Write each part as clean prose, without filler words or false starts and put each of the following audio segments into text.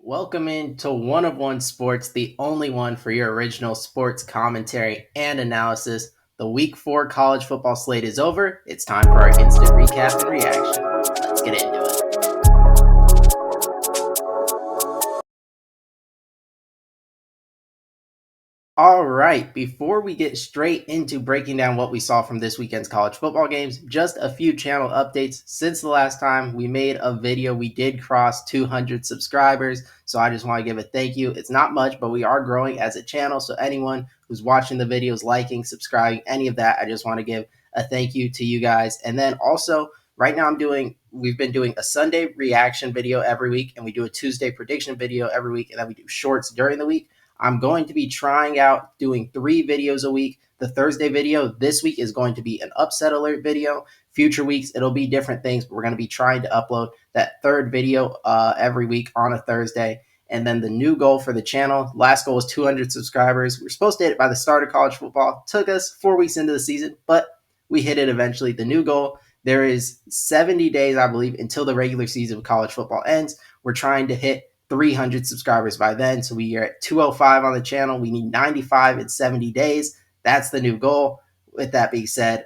Welcome into One of One Sports, the only one for your original sports commentary and analysis. The Week 4 college football slate is over. It's time for our instant recap and reaction. Let's get into it. All right, before we get straight into breaking down what we saw from this weekend's college football games, just a few channel updates. Since the last time we made a video, we did cross 200 subscribers, so I just want to give a thank you. It's not much, but we are growing as a channel, so anyone who's watching the videos, liking, subscribing, any of that, I just want to give a thank you to you guys. And then also, right now we've been doing a Sunday reaction video every week, and we do a Tuesday prediction video every week, and then we do shorts during the week. I'm going to be trying out doing 3 videos a week. The Thursday video this week is going to be an upset alert video. Future weeks, it'll be different things, but we're going to be trying to upload that third video every week on a Thursday. And then the new goal for the channel, last goal was 200 subscribers. We were supposed to hit it by the start of college football. Took us 4 weeks into the season, but we hit it eventually. The new goal, there is 70 days, I believe, until the regular season of college football ends. We're trying to hit 300 subscribers by then. So we are at 205 on the channel. We need 95 in 70 days. That's the new goal. With that being said,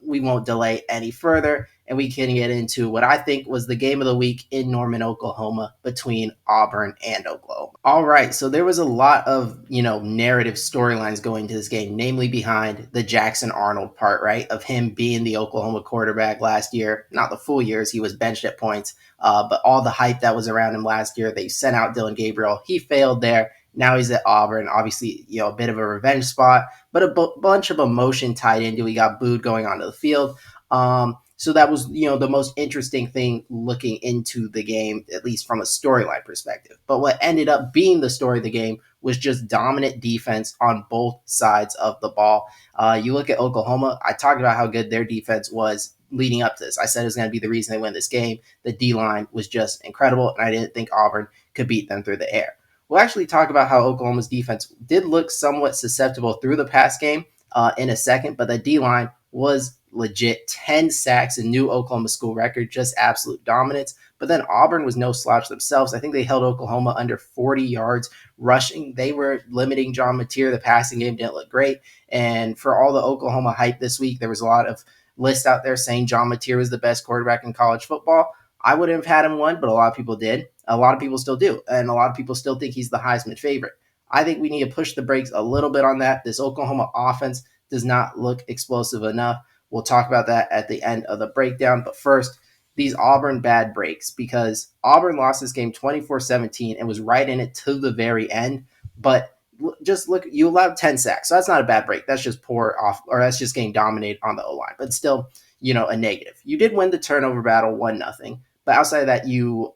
we won't delay any further, and we can get into what I think was the game of the week in Norman, Oklahoma, between Auburn and Oklahoma. All right, so there was a lot of narrative storylines going to this game, namely behind the Jackson Arnold part, right, of him being the Oklahoma quarterback last year. Not the full years, he was benched at points, but all the hype that was around him last year. They sent out Dillon Gabriel. He failed there. Now he's at Auburn. Obviously, a bit of a revenge spot, but a bunch of emotion tied into it. He got booed going onto the field. So that was, the most interesting thing looking into the game, at least from a storyline perspective. But what ended up being the story of the game was just dominant defense on both sides of the ball. You look at Oklahoma, I talked about how good their defense was leading up to this. I said it was going to be the reason they win this game. The D-line was just incredible, and I didn't think Auburn could beat them through the air. We'll actually talk about how Oklahoma's defense did look somewhat susceptible through the pass game in a second, but the D-line was legit. 10 sacks, a new Oklahoma school record, just absolute dominance. But then Auburn was no slouch themselves. I think they held Oklahoma under 40 yards rushing. They were limiting John Mateer. The passing game didn't look great. And for all the Oklahoma hype this week, there was a lot of lists out there saying John Mateer was the best quarterback in college football. I would have had him won, but a lot of people did. A lot of people still do. And a lot of people still think he's the Heisman favorite. I think we need to push the brakes a little bit on that. This Oklahoma offense does not look explosive enough. We'll talk about that at the end of the breakdown. But first, these Auburn bad breaks, because Auburn lost this game 24-17 and was right in it to the very end. But just look, you allowed 10 sacks. So that's not a bad break. That's just poor off, or that's just getting dominated on the O-line. But still, a negative. You did win the turnover battle 1-0. But outside of that, you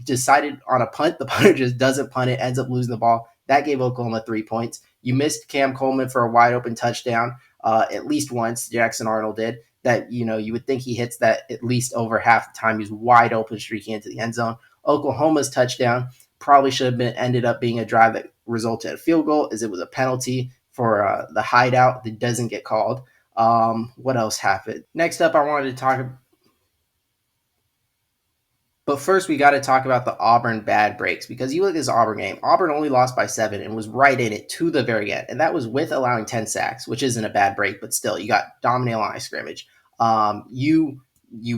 decided on a punt. The punter just doesn't punt it, ends up losing the ball. That gave Oklahoma 3 points. You missed Cam Coleman for a wide open touchdown at least once. Jackson Arnold did. That, you would think he hits that at least over half the time. He's wide open, streaking into the end zone. Oklahoma's touchdown probably should have ended up being a drive that resulted in a field goal, as it was a penalty for the hideout that doesn't get called. What else happened? Next up, I wanted to talk about. But first, we got to talk about the Auburn bad breaks, because you look at this Auburn game. Auburn only lost by 7 and was right in it to the very end. And that was with allowing 10 sacks, which isn't a bad break, but still, you got dominating line of scrimmage. You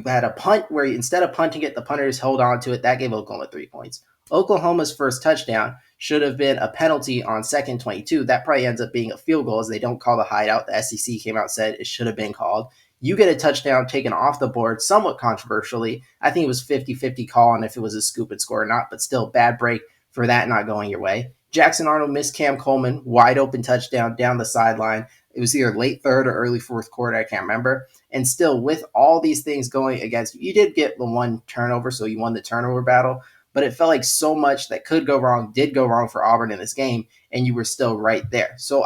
had a punt where instead of punting it, the punters held on to it. That gave Oklahoma 3 points. Oklahoma's first touchdown should have been a penalty on second 22. That probably ends up being a field goal, as they don't call the hideout. The SEC came out and said it should have been called. You get a touchdown taken off the board, somewhat controversially. I think it was 50-50 call on if it was a scoop and score or not, but still bad break for that not going your way. Jackson Arnold missed Cam Coleman, wide open touchdown down the sideline. It was either late third or early fourth quarter, I can't remember. And still, with all these things going against you, you did get the one turnover, so you won the turnover battle, but it felt like so much that could go wrong did go wrong for Auburn in this game, and you were still right there. So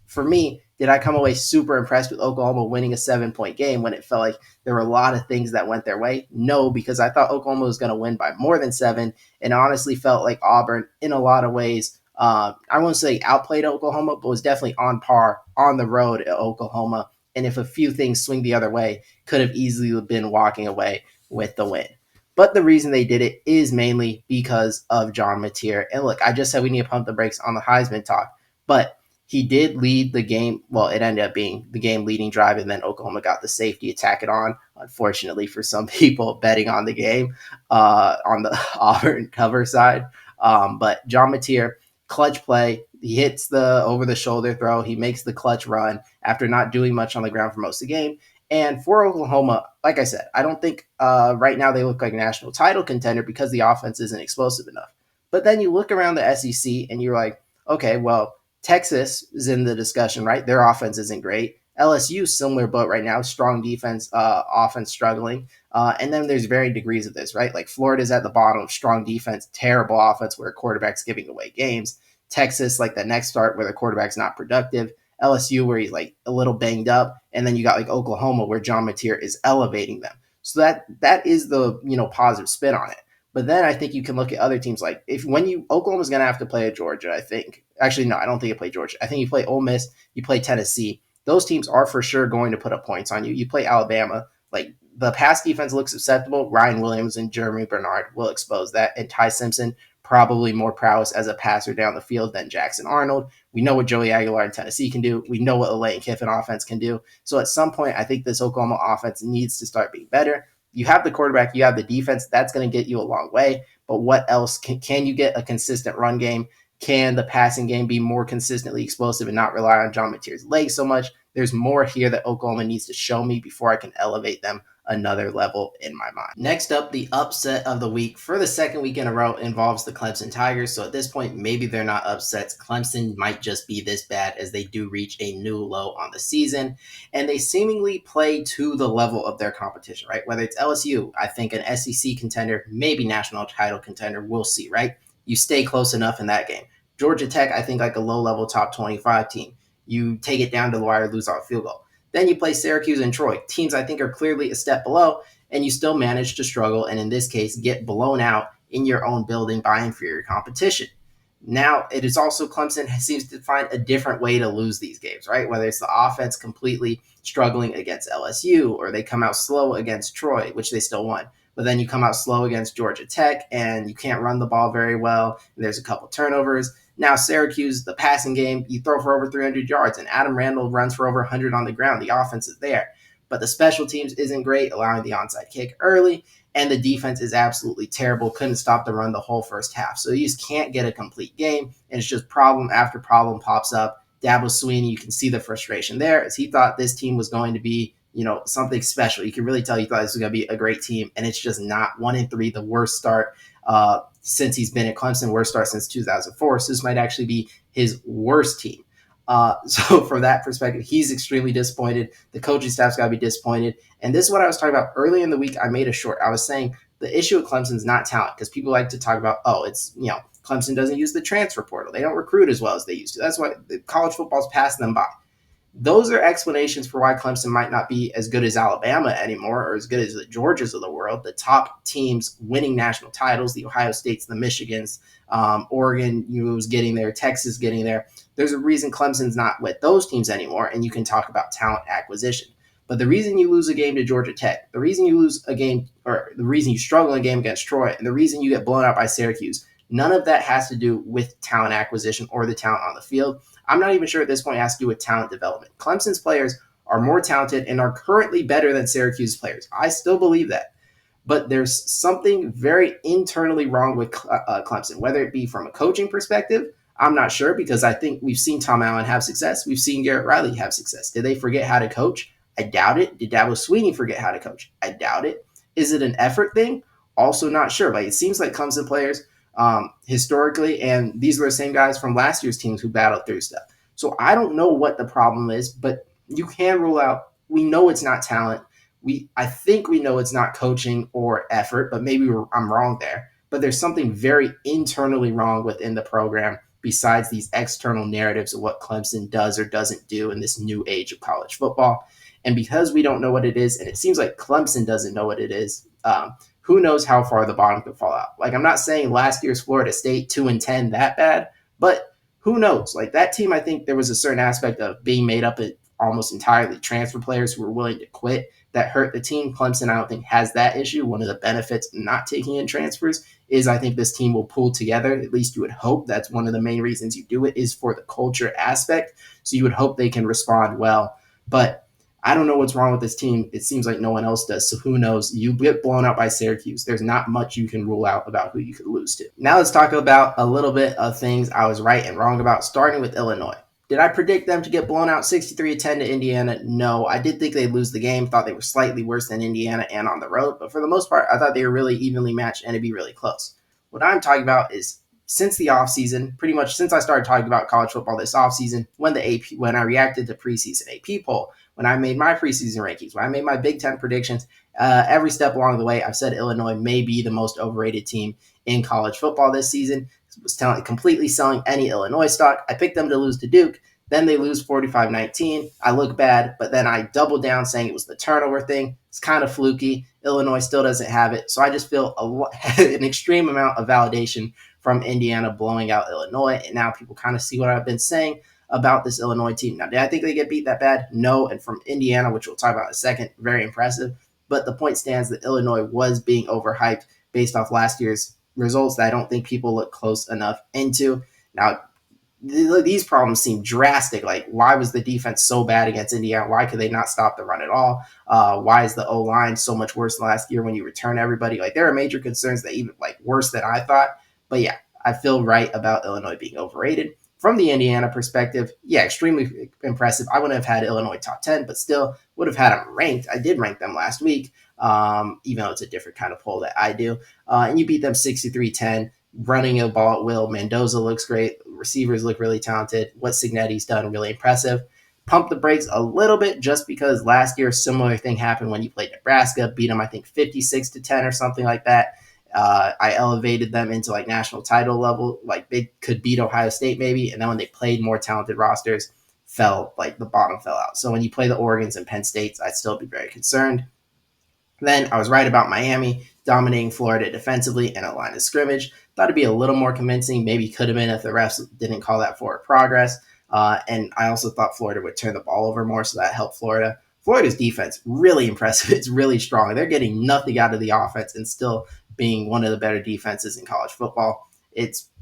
for me, did I come away super impressed with Oklahoma winning a 7-point game when it felt like there were a lot of things that went their way? No, because I thought Oklahoma was going to win by more than 7, and honestly felt like Auburn, in a lot of ways, I won't say outplayed Oklahoma, but was definitely on par on the road at Oklahoma. And if a few things swing the other way, could have easily been walking away with the win. But the reason they did it is mainly because of John Mateer. And look, I just said we need to pump the brakes on the Heisman talk, but he did lead the game. Well, it ended up being the game leading drive, and then Oklahoma got the safety to tack it on. Unfortunately for some people betting on the game on the Auburn cover side. But John Mateer, clutch play. He hits the over the shoulder throw. He makes the clutch run after not doing much on the ground for most of the game. And for Oklahoma, like I said, I don't think right now they look like a national title contender because the offense isn't explosive enough. But then you look around the SEC and you're like, okay, well, Texas is in the discussion, right? Their offense isn't great. LSU, similar boat right now, strong defense, offense struggling. And then there's varying degrees of this, right? Like Florida's at the bottom of strong defense, terrible offense where a quarterback's giving away games. Texas, like the next start where the quarterback's not productive. LSU, where he's like a little banged up. And then you got like Oklahoma, where John Mateer is elevating them. So that is the positive spin on it. But then I think you can look at other teams like Oklahoma's going to have to play at Georgia. I think actually no, I don't think you play Georgia. I think you play Ole Miss, you play Tennessee. Those teams are for sure going to put up points on you. You play Alabama, like the pass defense looks acceptable. Ryan Williams and Jeremy Bernard will expose that, and Ty Simpson probably more prowess as a passer down the field than Jackson Arnold. We know what Joey Aguilar in Tennessee can do. We know what the Lane Kiffin offense can do. So at some point, I think this Oklahoma offense needs to start being better. You have the quarterback, you have the defense. That's going to get you a long way. But what else? Can you get a consistent run game? Can the passing game be more consistently explosive and not rely on John Mateer's legs so much? There's more here that Oklahoma needs to show me before I can elevate them another level in my mind. Next up, the upset of the week for the second week in a row involves the Clemson Tigers. So at this point, maybe they're not upsets. Clemson might just be this bad as they do reach a new low on the season. And they seemingly play to the level of their competition, right? Whether it's LSU, I think an SEC contender, maybe national title contender, we'll see, right? You stay close enough in that game. Georgia Tech, I think like a low-level top 25 team. You take it down to the wire, lose on a field goal. Then you play Syracuse and Troy, teams I think are clearly a step below, and you still manage to struggle and in this case get blown out in your own building by inferior competition. Now, it is also Clemson seems to find a different way to lose these games, right? Whether it's the offense completely struggling against LSU or they come out slow against Troy, which they still won. But then you come out slow against Georgia Tech and you can't run the ball very well. And there's a couple turnovers. Now, Syracuse, the passing game, you throw for over 300 yards, and Adam Randall runs for over 100 on the ground. The offense is there. But the special teams isn't great, allowing the onside kick early, and the defense is absolutely terrible. Couldn't stop the run the whole first half. So you just can't get a complete game, and it's just problem after problem pops up. Dabo Swinney, you can see the frustration there as he thought this team was going to be something special. You can really tell he thought this was going to be a great team, and it's just not. 1-3, the worst start since he's been at Clemson, worst start since 2004. So this might actually be his worst team. So from that perspective, he's extremely disappointed. The coaching staff's got to be disappointed. And this is what I was talking about early in the week. I made a short. I was saying the issue with Clemson is not talent because people like to talk about, it's, Clemson doesn't use the transfer portal. They don't recruit as well as they used to. That's why college football's passing them by. Those are explanations for why Clemson might not be as good as Alabama anymore or as good as the Georgias of the world, the top teams winning national titles, the Ohio States, the Michigans, Oregon was getting there, Texas getting there. There's a reason Clemson's not with those teams anymore, and you can talk about talent acquisition. But the reason you lose a game to Georgia Tech, the reason you lose a game, or the reason you struggle in a game against Troy, and the reason you get blown out by Syracuse, none of that has to do with talent acquisition or the talent on the field. I'm not even sure at this point it has to do with talent development. Clemson's players are more talented and are currently better than Syracuse players. I still believe that. But there's something very internally wrong with Clemson, whether it be from a coaching perspective. I'm not sure because I think we've seen Tom Allen have success. We've seen Garrett Riley have success. Did they forget how to coach? I doubt it. Did Dabo Swinney forget how to coach? I doubt it. Is it an effort thing? Also not sure. Like it seems like Clemson players historically, and these were the same guys from last year's teams who battled through stuff. So I don't know what the problem is, but you can rule out, we know it's not talent. I think we know it's not coaching or effort, but maybe I'm wrong there. But there's something very internally wrong within the program besides these external narratives of what Clemson does or doesn't do in this new age of college football. And because we don't know what it is, and it seems like Clemson doesn't know what it is, who knows how far the bottom could fall out. Like, I'm not saying last year's Florida State 2-10 that bad, but who knows? Like, that team, I think there was a certain aspect of being made up of almost entirely transfer players who were willing to quit that hurt the team. Clemson, I don't think, has that issue. One of the benefits not taking in transfers is I think this team will pull together. At least you would hope. That's one of the main reasons you do it, is for the culture aspect. So you would hope they can respond well. But I don't know what's wrong with this team. It seems like no one else does. So who knows? You get blown out by Syracuse. There's not much you can rule out about who you could lose to. Now let's talk about a little bit of things I was right and wrong about, starting with Illinois. Did I predict them to get blown out 63-10 to Indiana? No. I did think they'd lose the game. Thought they were slightly worse than Indiana and on the road. But for the most part, I thought they were really evenly matched and it'd be really close. What I'm talking about is since the offseason, pretty much since I started talking about college football this offseason, when I reacted to preseason AP poll, when I made my preseason rankings, when I made my Big Ten predictions, every step along the way, I've said Illinois may be the most overrated team in college football this season. Was completely selling any Illinois stock. I picked them to lose to Duke. Then they lose 45-19. I look bad, but then I doubled down saying it was the turnover thing. It's kind of fluky. Illinois still doesn't have it. So I just feel an extreme amount of validation from Indiana blowing out Illinois. And now people kind of see what I've been saying about this Illinois team. Now, did I think they get beat that bad? No. And from Indiana, which we'll talk about in a second, very impressive. But the point stands that Illinois was being overhyped based off last year's results that I don't think people look close enough into. Now, these problems seem drastic. Like, why was the defense so bad against Indiana? Why could they not stop the run at all? Why is the O-line so much worse than last year when you return everybody? Like, there are major concerns that even worse than I thought. But yeah, I feel right about Illinois being overrated. From the Indiana perspective, yeah, extremely impressive. I wouldn't have had Illinois top 10, but still would have had them ranked. I did rank them last week, even though it's a different kind of poll that I do. And you beat them 63-10, running a ball at will. Mendoza looks great. Receivers look really talented. What Cignetti's done, really impressive. Pump the brakes a little bit just because last year a similar thing happened when you played Nebraska, beat them, I think, 56-10 or something like that. I elevated them into national title level, they could beat Ohio State maybe, and then when they played more talented rosters, the bottom fell out. So when you play the Oregons and Penn States, I'd still be very concerned. Then I was right about Miami dominating Florida defensively and a line of scrimmage. Thought it'd be a little more convincing, maybe could have been if the refs didn't call that forward progress. And I also thought Florida would turn the ball over more, so that helped Florida. Florida's defense, really impressive. It's really strong. They're getting nothing out of the offense and still being one of the better defenses in college football.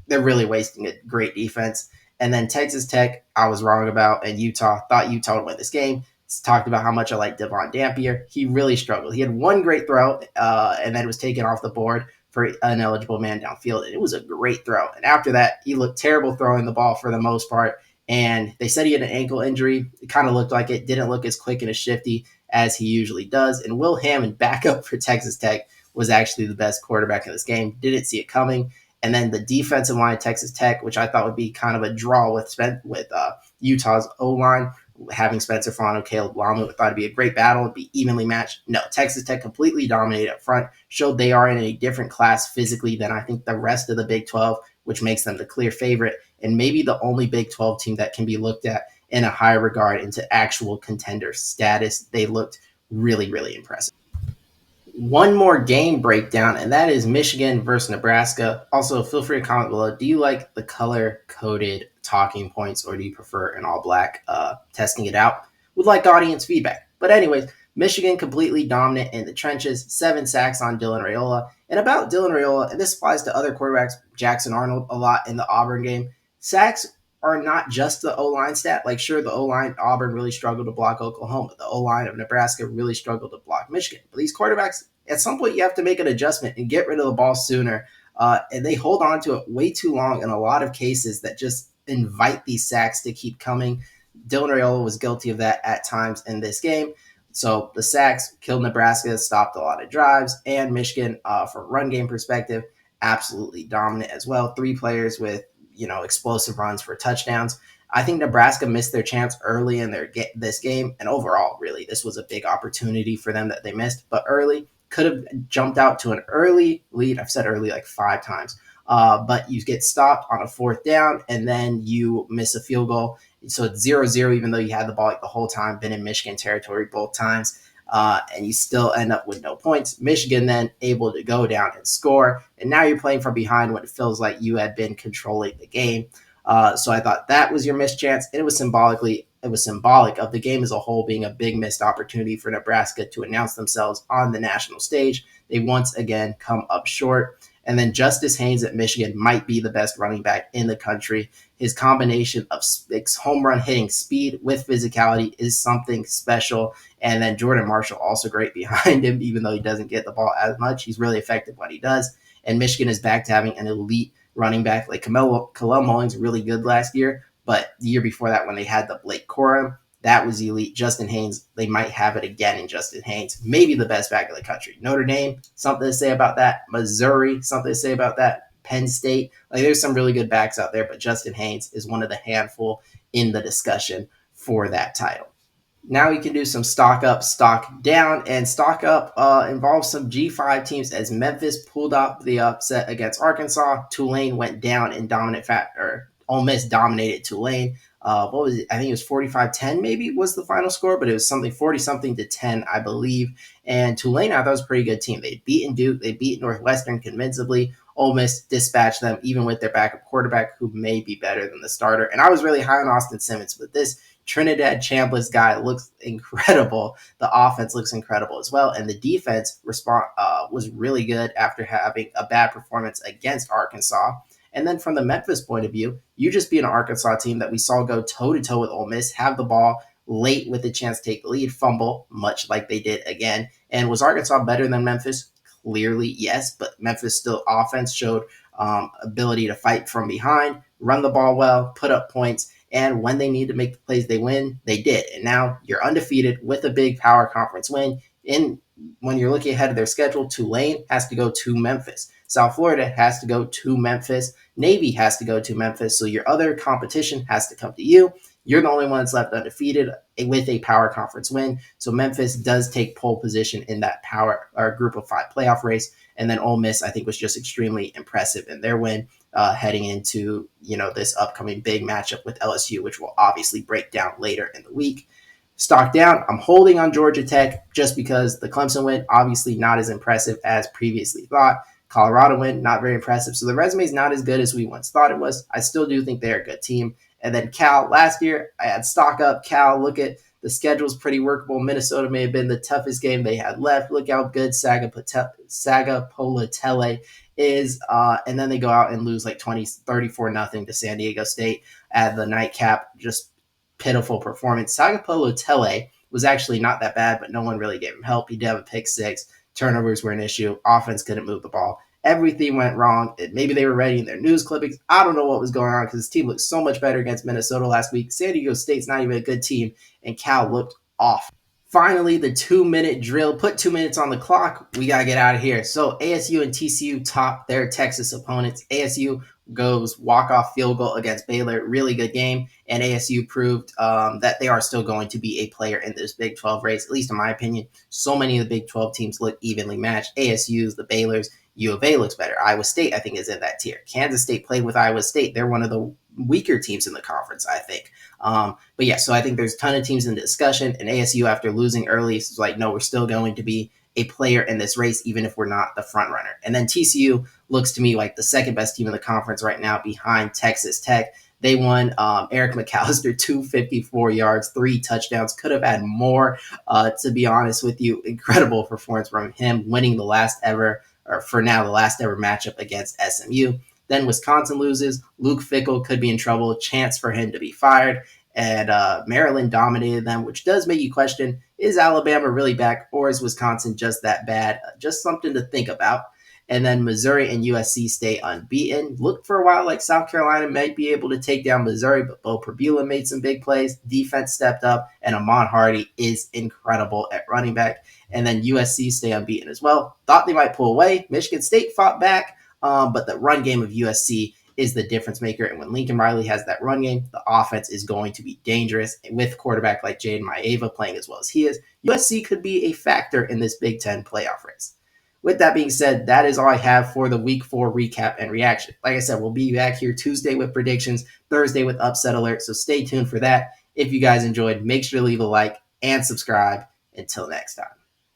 They're really wasting a great defense. And then Texas Tech, I was wrong about, and Utah, thought Utah would win this game. Talked about how much I like Devon Dampier. He really struggled. He had one great throw, and then it was taken off the board for an eligible man downfield, and it was a great throw. And after that, he looked terrible throwing the ball for the most part, and they said he had an ankle injury. It kind of looked like it. Didn't look as quick and as shifty as he usually does. And Will Hammond, backup for Texas Tech, was actually the best quarterback in this game. Didn't see it coming. And then the defensive line of Texas Tech, which I thought would be kind of a draw with Utah's O-line, having Spencer Fano, Caleb Lamu, thought it'd be a great battle, it'd be evenly matched. No, Texas Tech completely dominated up front, showed they are in a different class physically than I think the rest of the Big 12, which makes them the clear favorite, and maybe the only Big 12 team that can be looked at in a higher regard into actual contender status. They looked really, really impressive. One more game breakdown, and that is Michigan versus Nebraska. Also, feel free to comment below. Do you like the color-coded talking points, or do you prefer an all-black? Testing it out. Would like audience feedback. But anyways, Michigan completely dominant in the trenches. 7 sacks on Dylan Raiola. And about Dylan Raiola, and this applies to other quarterbacks, Jackson Arnold a lot in the Auburn game, sacks are not just the O-line stat. Sure, the O-line, Auburn really struggled to block Oklahoma. The O-line of Nebraska really struggled to block Michigan. But these quarterbacks, at some point, you have to make an adjustment and get rid of the ball sooner. And they hold on to it way too long in a lot of cases that just invite these sacks to keep coming. Dylan Raiola was guilty of that at times in this game. So the sacks killed Nebraska, stopped a lot of drives, and Michigan, from a run game perspective, absolutely dominant as well. 3 players with explosive runs for touchdowns. I think Nebraska missed their chance early in this game, and overall, really, this was a big opportunity for them that they missed. But early, could have jumped out to an early lead. I've said early 5 times. But you get stopped on a 4th down, and then you miss a field goal. So it's 0-0, even though you had the ball the whole time, been in Michigan territory both times. And you still end up with no points. Michigan then able to go down and score, and now you're playing from behind when it feels like you had been controlling the game. So I thought that was your missed chance, and it was symbolically it was symbolic of the game as a whole being a big missed opportunity for Nebraska to announce themselves on the national stage. They once again come up short. And then Justice Haynes at Michigan might be the best running back in the country. His combination of home run hitting speed with physicality is something special. And then Jordan Marshall also great behind him, even though he doesn't get the ball as much. He's really effective when he does. And Michigan is back to having an elite running back. Like Kalel Mullings, really good last year, but the year before that when they had the Blake Corum, that was elite. Justin Haynes, they might have it again in Justin Haynes, maybe the best back in the country. Notre Dame, something to say about that. Missouri, something to say about that. Penn State, like there's some really good backs out there, but Justin Haynes is one of the handful in the discussion for that title. Now we can do some stock up, stock down, and stock up involves some G5 teams as Memphis pulled up the upset against Arkansas. Tulane went down in Ole Miss dominated Tulane. What was it? I think it was 45-10 maybe was the final score, but it was something 40-something to 10, I believe. And Tulane, I thought was a pretty good team. They'd beaten Duke. They beat Northwestern convincingly. Ole Miss dispatched them, even with their backup quarterback, who may be better than the starter. And I was really high on Austin Simmons, but this Trinidad Chambliss guy looks incredible. The offense looks incredible as well. And the defense was really good after having a bad performance against Arkansas. And then from the Memphis point of view, you just be an Arkansas team that we saw go toe-to-toe with Ole Miss, have the ball late with a chance to take the lead, fumble, much like they did again. And was Arkansas better than Memphis? Clearly, yes, but Memphis still offense showed ability to fight from behind, run the ball well, put up points, and when they need to make the plays they win, they did. And now you're undefeated with a big power conference win. When you're looking ahead of their schedule, Tulane has to go to Memphis. South Florida has to go to Memphis. Navy has to go to Memphis. So your other competition has to come to you. You're the only one that's left undefeated with a power conference win. So Memphis does take pole position in that power or group of 5 playoff race. And then Ole Miss, I think, was just extremely impressive in their win heading into this upcoming big matchup with LSU, which we'll obviously break down later in the week. Stock down, I'm holding on Georgia Tech just because the Clemson win, obviously not as impressive as previously thought. Colorado win, not very impressive. So the resume is not as good as we once thought it was. I still do think they're a good team. And then Cal, last year, I had stock up. Cal, look at the schedule's pretty workable. Minnesota may have been the toughest game they had left. Look how good Saga Polatele is. And then they go out and lose like 34-0 to San Diego State at the nightcap. Just pitiful performance. Saga Polatele was actually not that bad, but no one really gave him help. He did have a pick 6. Turnovers were an issue. Offense couldn't move the ball. Everything went wrong. Maybe they were ready in their news clippings. I don't know what was going on because this team looked so much better against Minnesota last week. San Diego State's not even a good team, and Cal looked off. Finally, the 2-minute drill. Put 2 minutes on the clock. We got to get out of here. So ASU and TCU top their Texas opponents. ASU goes walk-off field goal against Baylor. Really good game. And ASU proved that they are still going to be a player in this Big 12 race, at least in my opinion. So many of the Big 12 teams look evenly matched. ASU's, the Baylors, U of A looks better. Iowa State, I think, is in that tier. Kansas State played with Iowa State. They're one of the weaker teams in the conference, I think. But yeah, so I think there's a ton of teams in the discussion, and ASU, after losing early, is like, no, we're still going to be a player in this race, even if we're not the front runner. And then TCU looks to me like the second best team in the conference right now behind Texas Tech. They won. Eric McAllister, 254 yards, 3 touchdowns. Could have had more, to be honest with you. Incredible performance from him, winning the last ever matchup against SMU. Then Wisconsin loses. Luke Fickell could be in trouble. Chance for him to be fired. And Maryland dominated them, which does make you question, is Alabama really back, or is Wisconsin just that bad? Just something to think about. And then Missouri and USC stay unbeaten. Looked for a while like South Carolina might be able to take down Missouri, but Bo Prabula made some big plays. Defense stepped up, and Amon Hardy is incredible at running back. And then USC stay unbeaten as well. Thought they might pull away. Michigan State fought back, but the run game of USC is the difference maker. And when Lincoln Riley has that run game, the offense is going to be dangerous. And with a quarterback like Jaden Maeva playing as well as he is, USC could be a factor in this Big Ten playoff race. With that being said, that is all I have for the Week 4 recap and reaction. Like I said, we'll be back here Tuesday with predictions, Thursday with upset alerts, so stay tuned for that. If you guys enjoyed, make sure to leave a like and subscribe. Until next time.